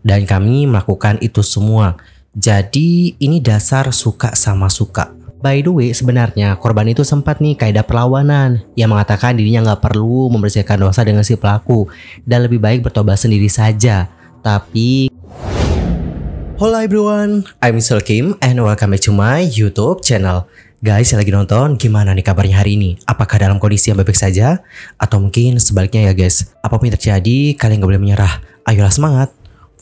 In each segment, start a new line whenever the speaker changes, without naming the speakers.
Dan kami melakukan itu semua. Jadi ini dasar suka sama suka. By the way, sebenarnya korban itu sempat nih kaedah perlawanan yang mengatakan dirinya nggak perlu membersihkan dosa dengan si pelaku dan lebih baik bertobat sendiri saja. Tapi hello everyone, I'm Mr. Kim and welcome back to my YouTube channel. Guys yang lagi nonton, gimana nih kabarnya hari ini? Apakah dalam kondisi yang baik-baik saja? Atau mungkin sebaliknya ya guys, apapun yang terjadi, kalian gak boleh menyerah. Ayolah semangat!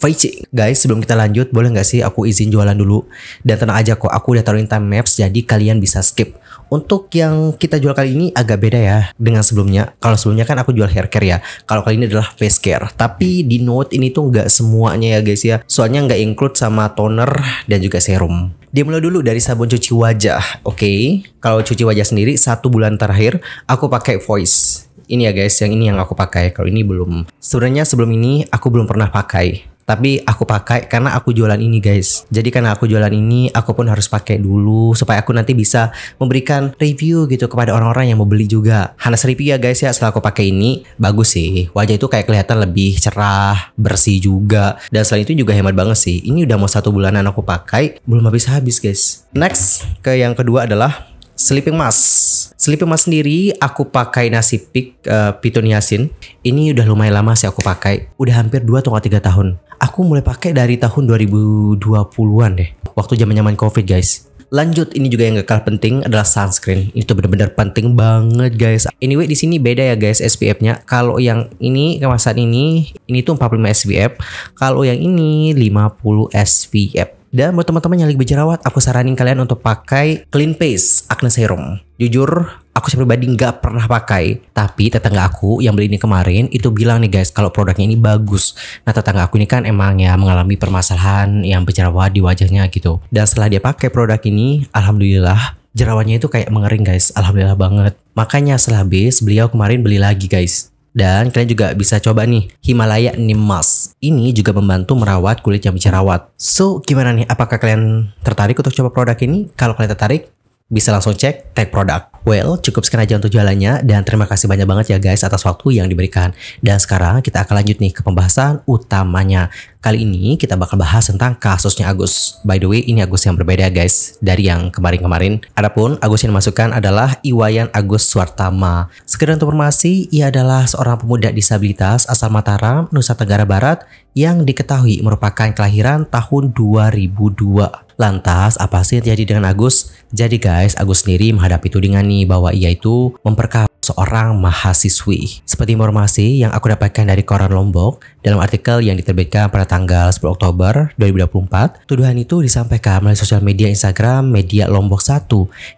Fighting. Guys, sebelum kita lanjut, boleh nggak sih aku izin jualan dulu? Dan tenang aja kok, aku udah taruhin time maps, jadi kalian bisa skip. Untuk yang kita jual kali ini agak beda ya dengan sebelumnya. Kalau sebelumnya kan aku jual hair care ya. Kalau kali ini adalah face care. Tapi di note ini tuh nggak semuanya ya guys ya. Soalnya nggak include sama toner dan juga serum. Dimulai dulu dari sabun cuci wajah. Oke. Kalau cuci wajah sendiri 1 bulan terakhir aku pakai Voice. Ini ya guys, yang ini yang aku pakai. Kalau ini belum. Sebenarnya sebelum ini aku belum pernah pakai. Tapi aku pakai karena aku jualan ini guys. Jadi karena aku jualan ini, aku pun harus pakai dulu supaya aku nanti bisa memberikan review gitu kepada orang-orang yang mau beli juga. Hanas review ya guys ya, setelah aku pakai ini bagus sih. Wajah itu kayak kelihatan lebih cerah, bersih juga. Dan selain itu juga hemat banget sih. Ini udah mau 1 bulanan aku pakai, belum habis-habis guys. Next, ke yang kedua adalah sleeping mask. Sleeping mask sendiri aku pakai Nasipik Pitoniasin. Ini udah lumayan lama sih aku pakai. Udah hampir 2 atau 3 tahun. Aku mulai pakai dari tahun 2020-an deh. Waktu zaman-zaman Covid guys. Lanjut, ini juga yang gak kalah penting adalah sunscreen. Itu benar-benar penting banget guys. Anyway, di sini beda ya guys SPF-nya. Kalau yang ini kemasan ini tuh 45 SPF. Kalau yang ini 50 SPF. Dan buat teman-teman yang lagi berjerawat, aku saranin kalian untuk pakai Clean Face Acne Serum. Jujur, aku pribadi nggak pernah pakai. Tapi tetangga aku yang beli ini kemarin itu bilang nih guys, kalau produknya ini bagus. Nah tetangga aku ini kan emang ya mengalami permasalahan yang berjerawat di wajahnya gitu. Dan setelah dia pakai produk ini, alhamdulillah jerawatnya itu kayak mengering guys. Alhamdulillah banget. Makanya setelah habis, beliau kemarin beli lagi guys. Dan kalian juga bisa coba nih Himalaya Neem Mask. Ini juga membantu merawat kulit yang berjerawat. So gimana nih, apakah kalian tertarik untuk coba produk ini? Kalau kalian tertarik, bisa langsung cek tag produk. Well, cukup sekian aja untuk jualannya. Dan terima kasih banyak banget ya guys atas waktu yang diberikan. Dan sekarang kita akan lanjut nih ke pembahasan utamanya. Kali ini kita bakal bahas tentang kasusnya Agus. By the way, ini Agus yang berbeda guys dari yang kemarin-kemarin. Adapun Agus yang dimasukkan adalah Iwayan Agus Suartama. Sekedar untuk informasi, ia adalah seorang pemuda disabilitas asal Mataram, Nusa Tenggara Barat yang diketahui merupakan kelahiran tahun 2002. Lantas, apa sih yang terjadi dengan Agus? Jadi guys, Agus sendiri menghadapi tudingan nih bahwa ia itu memperkosa seorang mahasiswi. Seperti informasi yang aku dapatkan dari koran Lombok dalam artikel yang diterbitkan pada tanggal 10 Oktober 2024, tuduhan itu disampaikan melalui sosial media Instagram Media Lombok 1,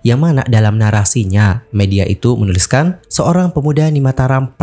yang mana dalam narasinya media itu menuliskan seorang pemuda di Mataram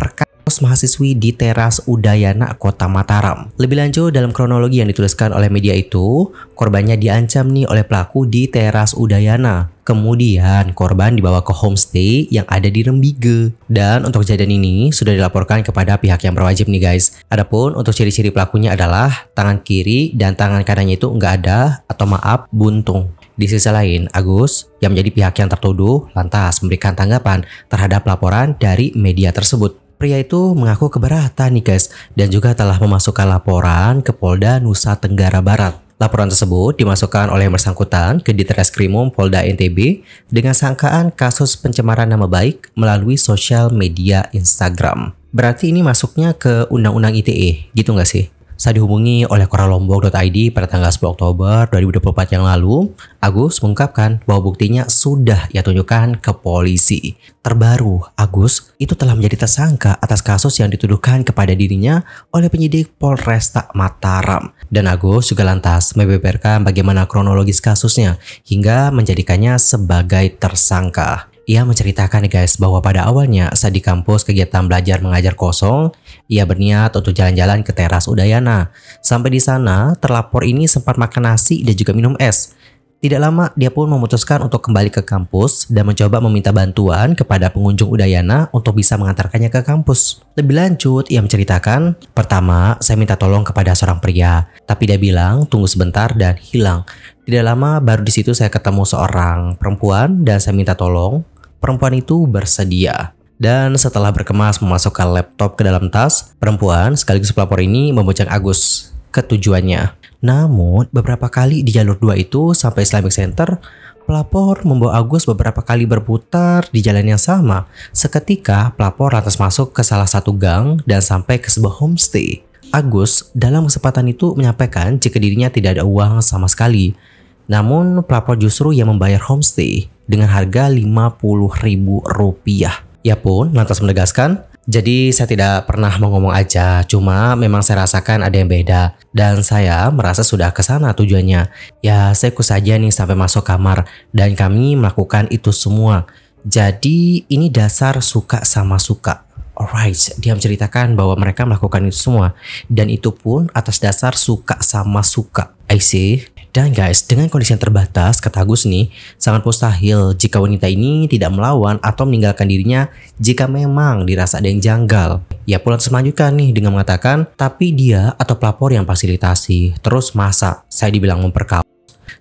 mahasiswi di teras Udayana Kota Mataram. Lebih lanjut dalam kronologi yang dituliskan oleh media itu, korbannya diancam nih oleh pelaku di teras Udayana. Kemudian korban dibawa ke homestay yang ada di Rembige. Dan untuk kejadian ini sudah dilaporkan kepada pihak yang berwajib nih guys. Adapun untuk ciri-ciri pelakunya adalah tangan kiri dan tangan kanannya itu nggak ada atau maaf buntung. Di sisi lain, Agus yang menjadi pihak yang tertuduh lantas memberikan tanggapan terhadap laporan dari media tersebut. Pria itu mengaku keberatan nih guys dan juga telah memasukkan laporan ke Polda Nusa Tenggara Barat. Laporan tersebut dimasukkan oleh yang bersangkutan ke Ditreskrimum Polda NTB dengan sangkaan kasus pencemaran nama baik melalui sosial media Instagram. Berarti ini masuknya ke Undang-Undang ITE, gitu nggak sih? Saat dihubungi oleh koralombok.id pada tanggal 10 Oktober 2024 yang lalu, Agus mengungkapkan bahwa buktinya sudah ia tunjukkan ke polisi. Terbaru, Agus itu telah menjadi tersangka atas kasus yang dituduhkan kepada dirinya oleh penyidik Polresta Mataram. Dan Agus juga lantas membeberkan bagaimana kronologis kasusnya hingga menjadikannya sebagai tersangka. Ia menceritakan nih guys bahwa pada awalnya saat di kampus kegiatan belajar mengajar kosong, ia berniat untuk jalan-jalan ke teras Udayana. Sampai di sana, terlapor ini sempat makan nasi dan juga minum es. Tidak lama, dia pun memutuskan untuk kembali ke kampus dan mencoba meminta bantuan kepada pengunjung Udayana untuk bisa mengantarkannya ke kampus. Lebih lanjut, ia menceritakan, pertama, saya minta tolong kepada seorang pria, tapi dia bilang tunggu sebentar dan hilang. Tidak lama, baru di situ saya ketemu seorang perempuan dan saya minta tolong. Perempuan itu bersedia. Dan setelah berkemas memasukkan laptop ke dalam tas, perempuan sekaligus pelapor ini memboceng Agus. ke tujuannya. Namun, beberapa kali di jalur 2 itu sampai Islamic Center, pelapor membawa Agus beberapa kali berputar di jalan yang sama. Seketika, pelapor lantas masuk ke salah satu gang dan sampai ke sebuah homestay. Agus dalam kesempatan itu menyampaikan jika dirinya tidak ada uang sama sekali. Namun, pelapor justru yang membayar homestay dengan harga Rp50.000. Ia pun lantas menegaskan, jadi saya tidak pernah mau ngomong aja, cuma memang saya rasakan ada yang beda. Dan saya merasa sudah ke sana tujuannya. Ya saya ikut saja nih sampai masuk kamar dan kami melakukan itu semua. Jadi ini dasar suka sama suka. Alright, dia menceritakan bahwa mereka melakukan itu semua. Dan itu pun atas dasar suka sama suka. I see. Dan guys, dengan kondisi yang terbatas, kata Agus nih, sangat mustahil jika wanita ini tidak melawan atau meninggalkan dirinya jika memang dirasa ada yang janggal. Ia pun lantas melanjutkan nih dengan mengatakan, tapi dia atau pelapor yang fasilitasi. Terus masa saya dibilang memperkaos?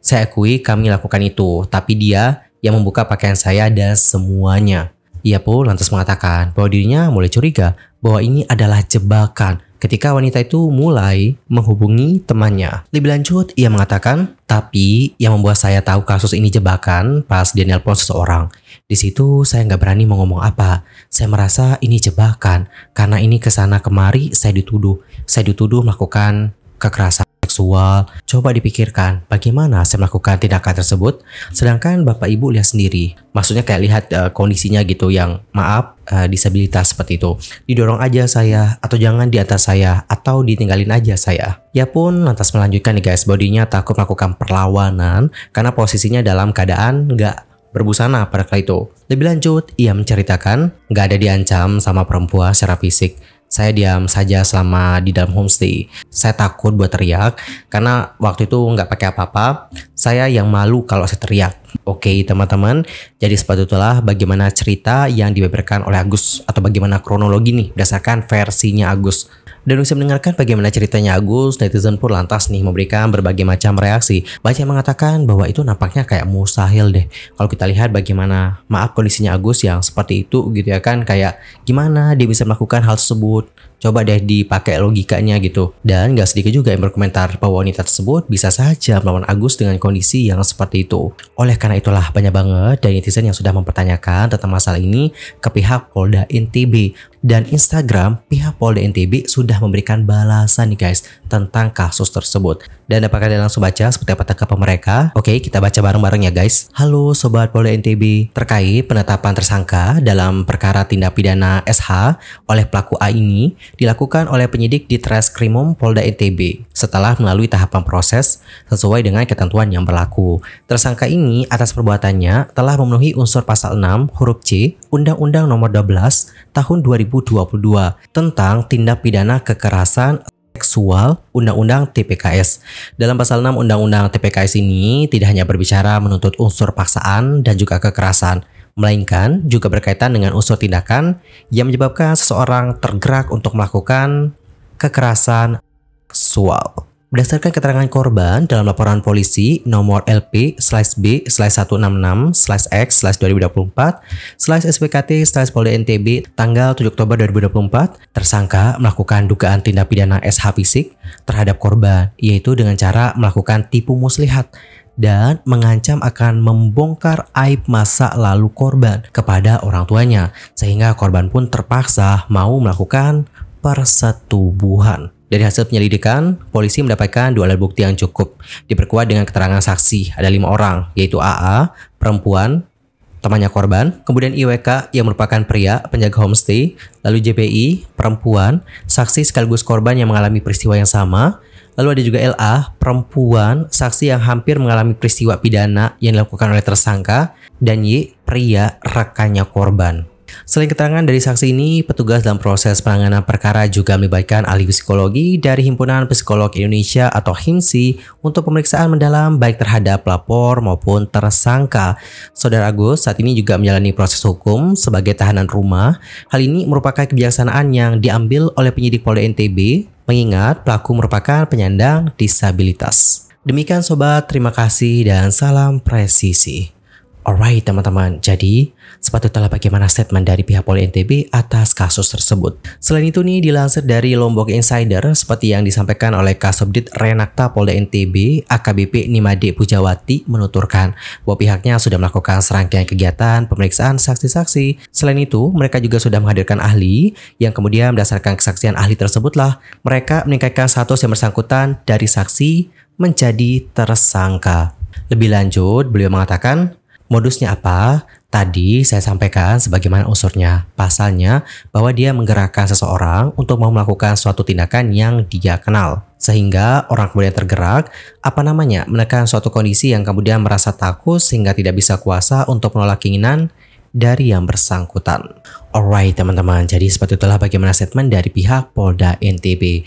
Saya akui kami lakukan itu, tapi dia yang membuka pakaian saya dan semuanya. Ia pun lantas mengatakan bahwa dirinya mulai curiga bahwa ini adalah jebakan ketika wanita itu mulai menghubungi temannya. Lebih lanjut, ia mengatakan, tapi yang membuat saya tahu kasus ini jebakan pas dia nelpon seseorang. Di situ saya nggak berani mau ngomong apa. Saya merasa ini jebakan karena ini kesana kemari saya dituduh. Saya dituduh melakukan kekerasan seksual. Coba dipikirkan bagaimana saya melakukan tindakan tersebut, sedangkan bapak ibu lihat sendiri. Maksudnya kayak lihat kondisinya gitu yang maaf disabilitas seperti itu. Didorong aja saya atau jangan diantar saya atau ditinggalin aja saya. Ia pun lantas melanjutkan nih guys, bodinya takut melakukan perlawanan karena posisinya dalam keadaan nggak berbusana pada kali itu. Lebih lanjut, ia menceritakan nggak ada diancam sama perempuan secara fisik. Saya diam saja selama di dalam homestay. Saya takut buat teriak karena waktu itu nggak pakai apa-apa. Saya yang malu kalau saya teriak. Oke teman-teman, jadi seperti itulah bagaimana cerita yang dibeberkan oleh Agus atau bagaimana kronologi nih berdasarkan versinya Agus. Dan bisa mendengarkan bagaimana ceritanya Agus, netizen pun lantas nih memberikan berbagai macam reaksi. Banyak yang mengatakan bahwa itu nampaknya kayak mustahil deh. Kalau kita lihat bagaimana maaf kondisinya Agus yang seperti itu gitu ya kan, kayak gimana dia bisa melakukan hal tersebut. Coba deh dipakai logikanya gitu. Dan gak sedikit juga yang berkomentar bahwa wanita tersebut bisa saja melawan Agus dengan kondisi yang seperti itu. Oleh karena itulah banyak banget dari netizen yang sudah mempertanyakan tentang masalah ini ke pihak Polda NTB. Dan Instagram pihak Polda NTB sudah memberikan balasan nih guys tentang kasus tersebut. Dan apakah kalian langsung baca seperti apa tanggapan mereka? Oke, kita baca bareng-bareng ya guys. Halo Sobat Polda NTB, terkait penetapan tersangka dalam perkara tindak pidana SH oleh pelaku A ini dilakukan oleh penyidik di Treskrimum Polda NTB setelah melalui tahapan proses sesuai dengan ketentuan yang berlaku. Tersangka ini atas perbuatannya telah memenuhi unsur pasal 6 huruf C Undang-Undang Nomor 12 Tahun 2022 tentang tindak pidana kekerasan seksual Undang-Undang TPKS. Dalam pasal 6 Undang-Undang TPKS ini tidak hanya berbicara menuntut unsur paksaan dan juga kekerasan, melainkan juga berkaitan dengan unsur tindakan yang menyebabkan seseorang tergerak untuk melakukan kekerasan seksual. Berdasarkan keterangan korban dalam laporan polisi nomor LP/B/166/X/2024/SPKT/Polda NTB tanggal 7 Oktober 2024, tersangka melakukan dugaan tindak pidana SH fisik terhadap korban, yaitu dengan cara melakukan tipu muslihat dan mengancam akan membongkar aib masa lalu korban kepada orang tuanya, sehingga korban pun terpaksa mau melakukan persetubuhan. Dari hasil penyelidikan, polisi mendapatkan 2 alat bukti yang cukup, diperkuat dengan keterangan saksi. Ada 5 orang, yaitu AA, perempuan, temannya korban, kemudian IWK yang merupakan pria, penjaga homestay, lalu JPI, perempuan, saksi sekaligus korban yang mengalami peristiwa yang sama, lalu ada juga LA, perempuan, saksi yang hampir mengalami peristiwa pidana yang dilakukan oleh tersangka, dan Y, pria, rekannya korban. Selain keterangan dari saksi ini, petugas dalam proses penanganan perkara juga melibatkan ahli psikologi dari Himpunan Psikolog Indonesia atau HIMSI untuk pemeriksaan mendalam baik terhadap pelapor maupun tersangka. Saudara Agus saat ini juga menjalani proses hukum sebagai tahanan rumah. Hal ini merupakan kebijaksanaan yang diambil oleh penyidik Polda NTB, mengingat pelaku merupakan penyandang disabilitas. Demikian sobat, terima kasih dan salam presisi. Alright teman-teman, jadi seperti itulah bagaimana statement dari pihak Polda NTB atas kasus tersebut. Selain itu nih, dilansir dari Lombok Insider seperti yang disampaikan oleh Kasubdit Renakta Polda NTB AKBP Nimade Pujawati menuturkan bahwa pihaknya sudah melakukan serangkaian kegiatan pemeriksaan saksi-saksi. Selain itu, mereka juga sudah menghadirkan ahli yang kemudian berdasarkan kesaksian ahli tersebutlah mereka meningkatkan status yang bersangkutan dari saksi menjadi tersangka. Lebih lanjut, beliau mengatakan modusnya apa? Tadi saya sampaikan sebagaimana unsurnya. Pasalnya bahwa dia menggerakkan seseorang untuk mau melakukan suatu tindakan yang dia kenal. Sehingga orang kemudian tergerak, menekan suatu kondisi yang kemudian merasa takut sehingga tidak bisa kuasa untuk menolak keinginan dari yang bersangkutan. Alright teman-teman, jadi seperti itulah bagaimana statement dari pihak Polda NTB.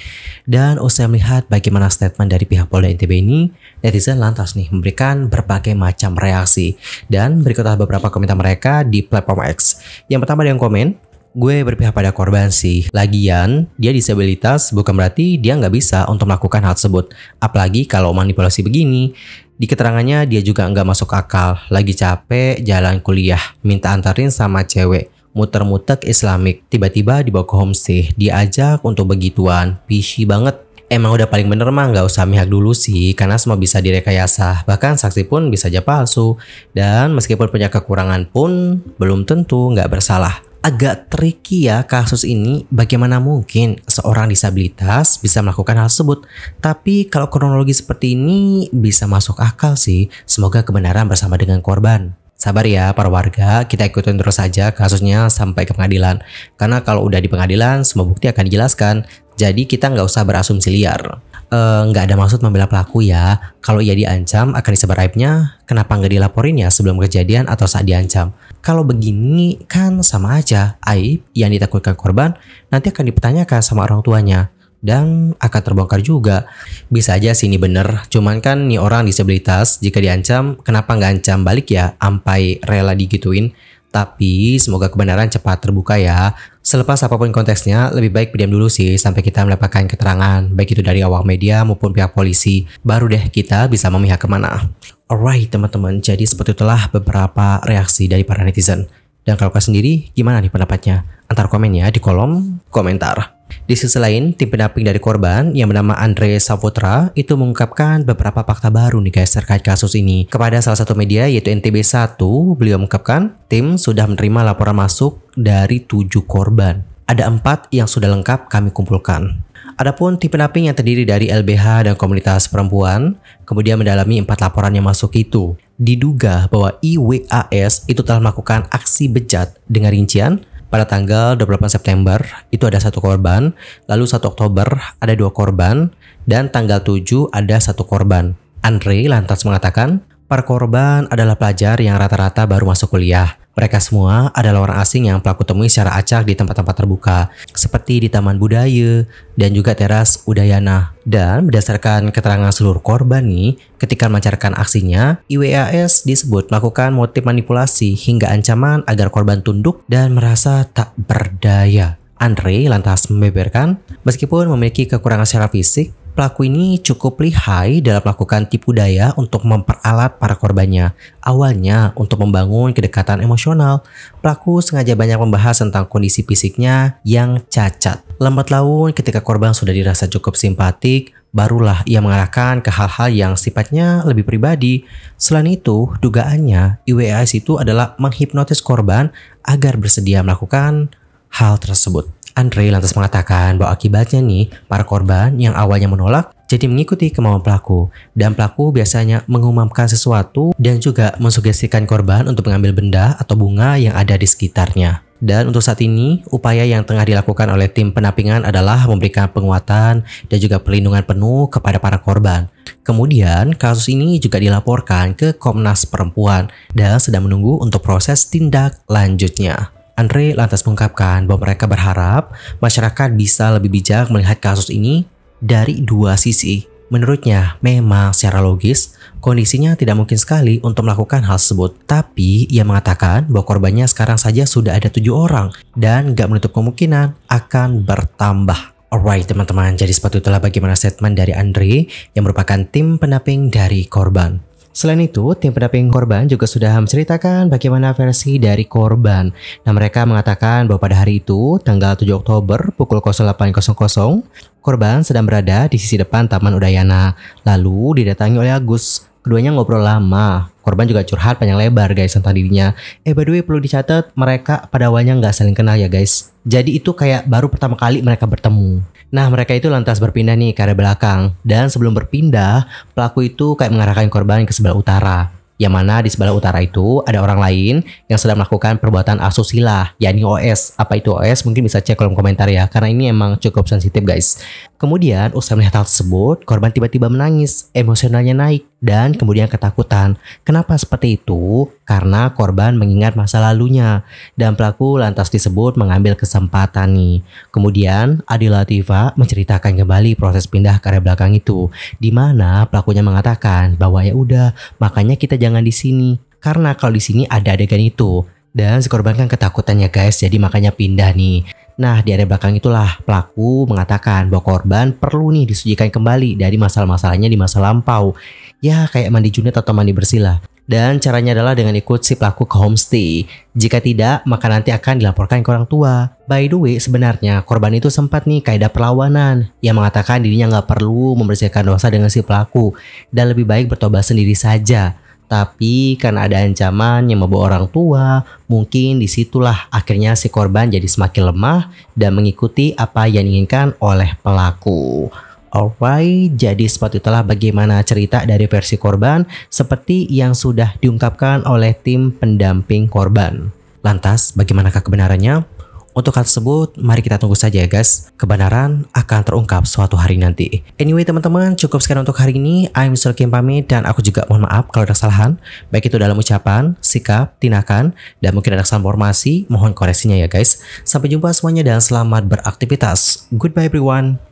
Dan usai melihat bagaimana statement dari pihak Polda NTB ini, netizen lantas nih memberikan berbagai macam reaksi. Dan berikutlah beberapa komentar mereka di platform X. Yang pertama ada yang komen, gue berpihak pada korban sih. Lagian, dia disabilitas bukan berarti dia nggak bisa untuk melakukan hal tersebut. Apalagi kalau manipulasi begini. Di keterangannya dia juga nggak masuk akal. Lagi capek jalan kuliah, minta antarin sama cewek. Muter-muter Islamik, tiba-tiba dibawa ke homestay, diajak untuk begituan. Pishy banget. Emang udah paling bener mah nggak usah mihak dulu sih, karena semua bisa direkayasa. Bahkan saksi pun bisa aja palsu. Dan meskipun punya kekurangan pun, belum tentu nggak bersalah. Agak tricky ya kasus ini, bagaimana mungkin seorang disabilitas bisa melakukan hal tersebut. Tapi kalau kronologi seperti ini bisa masuk akal sih, semoga kebenaran bersama dengan korban. Sabar ya para warga, kita ikutin terus saja kasusnya sampai ke pengadilan. Karena kalau udah di pengadilan, semua bukti akan dijelaskan. Jadi kita nggak usah berasumsi liar. Nggak ada maksud membela pelaku ya. Kalau ia diancam akan disebar aibnya, kenapa nggak dilaporin ya sebelum kejadian atau saat diancam? Kalau begini kan sama aja, aib yang ditakutkan korban nanti akan dipertanyakan sama orang tuanya. Dan akan terbongkar juga. Bisa aja sih ini bener, cuman kan nih orang disabilitas jika diancam, kenapa nggak ancam balik ya sampai rela digituin. Tapi semoga kebenaran cepat terbuka ya. Selepas apapun konteksnya, lebih baik diam dulu sih sampai kita mendapatkan keterangan, baik itu dari awak media maupun pihak polisi. Baru deh kita bisa memihak kemana. Alright teman-teman, jadi seperti itulah beberapa reaksi dari para netizen. Dan kalau kalian sendiri, gimana nih pendapatnya? Antar komen ya di kolom komentar. Di sisi lain, tim pendamping dari korban yang bernama Andre Saputra itu mengungkapkan beberapa fakta baru nih guys terkait kasus ini. Kepada salah satu media yaitu NTB1, beliau mengungkapkan tim sudah menerima laporan masuk dari 7 korban. Ada 4 yang sudah lengkap kami kumpulkan. Adapun tim pendamping yang terdiri dari LBH dan komunitas perempuan kemudian mendalami 4 laporan yang masuk itu. Diduga bahwa IWAS itu telah melakukan aksi bejat dengan rincian. Pada tanggal 28 September itu ada 1 korban, lalu 1 Oktober ada 2 korban, dan tanggal 7 ada 1 korban. Andre lantas mengatakan, para korban adalah pelajar yang rata-rata baru masuk kuliah. Mereka semua adalah orang asing yang pelaku temui secara acak di tempat-tempat terbuka, seperti di Taman Budaya dan juga teras Udayana. Dan berdasarkan keterangan seluruh korban nih, ketika melancarkan aksinya, IWAS disebut melakukan motif manipulasi hingga ancaman agar korban tunduk dan merasa tak berdaya. Andre lantas membeberkan, meskipun memiliki kekurangan secara fisik, pelaku ini cukup lihai dalam melakukan tipu daya untuk memperalat para korbannya. Awalnya untuk membangun kedekatan emosional, pelaku sengaja banyak membahas tentang kondisi fisiknya yang cacat. Lambat laun ketika korban sudah dirasa cukup simpatik, barulah ia mengarahkan ke hal-hal yang sifatnya lebih pribadi. Selain itu, dugaannya IWAS itu adalah menghipnotis korban agar bersedia melakukan hal tersebut. Andre lantas mengatakan bahwa akibatnya nih, para korban yang awalnya menolak jadi mengikuti kemauan pelaku. Dan pelaku biasanya mengumumkan sesuatu dan juga mensugestikan korban untuk mengambil benda atau bunga yang ada di sekitarnya. Dan untuk saat ini, upaya yang tengah dilakukan oleh tim pendampingan adalah memberikan penguatan dan juga perlindungan penuh kepada para korban. Kemudian, kasus ini juga dilaporkan ke Komnas Perempuan dan sedang menunggu untuk proses tindak lanjutnya. Andre lantas mengungkapkan bahwa mereka berharap masyarakat bisa lebih bijak melihat kasus ini dari 2 sisi. Menurutnya, memang secara logis, kondisinya tidak mungkin sekali untuk melakukan hal tersebut. Tapi, ia mengatakan bahwa korbannya sekarang saja sudah ada 7 orang dan gak menutup kemungkinan akan bertambah. Alright teman-teman, jadi seperti itulah bagaimana statement dari Andre yang merupakan tim pendamping dari korban. Selain itu, tim pendamping korban juga sudah menceritakan bagaimana versi dari korban. Nah, mereka mengatakan bahwa pada hari itu, tanggal 7 Oktober pukul 08.00, korban sedang berada di sisi depan Taman Udayana. Lalu didatangi oleh Agus. Keduanya ngobrol lama. Korban juga curhat panjang lebar guys tentang dirinya. By the way perlu dicatat, mereka pada awalnya nggak saling kenal ya guys. Jadi itu kayak baru pertama kali mereka bertemu. Nah, mereka itu lantas berpindah nih ke area belakang. Dan sebelum berpindah, pelaku itu kayak mengarahkan korban ke sebelah utara. Yang mana di sebelah utara itu ada orang lain yang sedang melakukan perbuatan asusila, yakni OS. Apa itu OS? Mungkin bisa cek kolom komentar ya, karena ini emang cukup sensitif guys. Kemudian, usai melihat hal tersebut, korban tiba-tiba menangis, emosionalnya naik, dan kemudian ketakutan. Kenapa seperti itu? Karena korban mengingat masa lalunya, dan pelaku lantas disebut mengambil kesempatan nih. Kemudian, Adi Latifa menceritakan kembali proses pindah ke area belakang itu, di mana pelakunya mengatakan bahwa ya udah, makanya kita jangan di sini, karena kalau di sini ada adegan itu. Dan si korban kan ketakutan ya guys, jadi makanya pindah nih. Nah, di area belakang itulah pelaku mengatakan bahwa korban perlu nih disucikan kembali dari masalah-masalahnya di masa lampau. Ya, kayak mandi junit atau mandi bersih lah. Dan caranya adalah dengan ikut si pelaku ke homestay. Jika tidak, maka nanti akan dilaporkan ke orang tua. By the way, sebenarnya korban itu sempat nih kaedah perlawanan yang mengatakan dirinya nggak perlu membersihkan dosa dengan si pelaku dan lebih baik bertobat sendiri saja. Tapi karena ada ancaman yang membawa orang tua, mungkin disitulah akhirnya si korban jadi semakin lemah dan mengikuti apa yang diinginkan oleh pelaku. Alright, jadi seperti itulah bagaimana cerita dari versi korban seperti yang sudah diungkapkan oleh tim pendamping korban. Lantas, bagaimanakah kebenarannya? Untuk hal tersebut, mari kita tunggu saja ya guys. Kebenaran akan terungkap suatu hari nanti. Anyway teman-teman, cukup sekian untuk hari ini. I'm Mr. Kim pamit dan aku juga mohon maaf kalau ada kesalahan. Baik itu dalam ucapan, sikap, tindakan, dan mungkin ada kesalahan formasi. Mohon koreksinya ya guys. Sampai jumpa semuanya dan selamat beraktivitas. Goodbye everyone.